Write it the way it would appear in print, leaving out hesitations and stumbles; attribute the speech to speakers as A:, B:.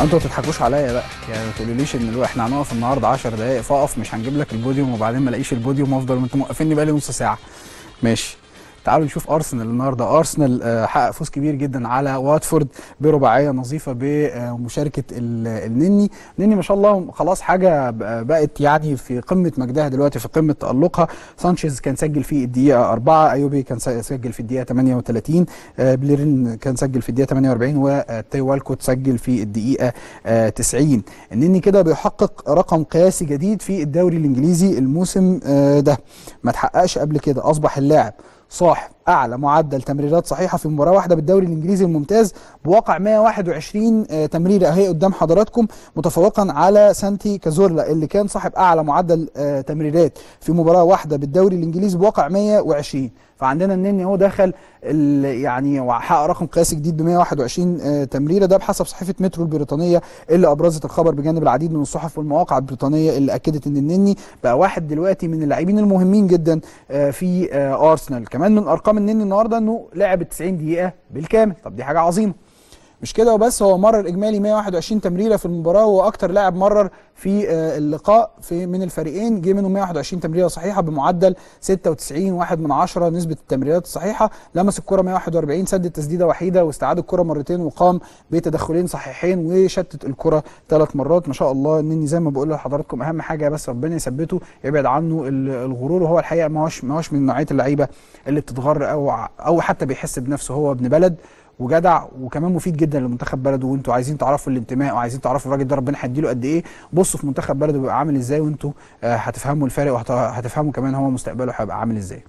A: انتوا ما تضحكوش عليا بقى، يعني ما تقوليليش ان احنا هنقف النهارده 10 دقائق فاقف مش هنجيب لك البوديوم وبعدين ما الاقيش البوديوم وافضل انتوا موقفيني بقى لي نص ساعه. ماشي. تعالوا نشوف ارسنال النهارده. ارسنال حقق فوز كبير جدا على واتفورد برباعيه نظيفه بمشاركه النني. النني ما شاء الله خلاص حاجه بقت يعني في قمه مجدها دلوقتي، في قمه تالقها. سانشيز كان سجل في الدقيقه 4، ايوبي كان سجل في الدقيقه 38، بليرين كان سجل في الدقيقه 48، وتي والكوت سجل في الدقيقه 90. النني كده بيحقق رقم قياسي جديد في الدوري الانجليزي الموسم ده، ما تحققش قبل كده. اصبح اللاعب صاحب اعلى معدل تمريرات صحيحه في مباراه واحده بالدوري الانجليزي الممتاز بواقع 121 تمريره اهي قدام حضراتكم، متفوقا على سانتي كازورلا اللي كان صاحب اعلى معدل تمريرات في مباراه واحده بالدوري الانجليزي بواقع 120. فعندنا النني هو دخل يعني وحقق رقم قياسي جديد ب 121 تمريره، ده بحسب صحيفه مترو البريطانيه اللي ابرزت الخبر بجانب العديد من الصحف والمواقع البريطانيه اللي اكدت ان النني بقى واحد دلوقتي من اللاعبين المهمين جدا في ارسنال. كمان من ارقام النني النهارده انه لعب 90 دقيقه بالكامل، طب دي حاجه عظيمه. مش كده وبس، هو مرر اجمالي 121 تمريره في المباراه، وهو اكتر لاعب مرر في اللقاء من الفريقين، جه منهم 121 تمريره صحيحه بمعدل 96.1 نسبه التمريرات الصحيحه. لمس الكره 141، سدد تسديده وحيده واستعاد الكره مرتين، وقام بتدخلين صحيحين وشتت الكره 3 مرات. ما شاء الله النني زي ما بقول لحضراتكم اهم حاجه بس ربنا يثبته، يبعد عنه الغرور، وهو الحقيقه ما هوش من نوعيه اللعيبه اللي بتتغر او حتى بيحس بنفسه. هو ابن بلد وجدع وكمان مفيد جدا لمنتخب بلده، وانتوا عايزين تعرفوا الانتماء وعايزين تعرفوا الراجل ده ربنا هيديله قد ايه، بصوا في منتخب بلده بيبقى عامل ازاي وانتوا هتفهموا الفارق، وهتفهموا كمان هو مستقبله هيبقى عامل ازاي.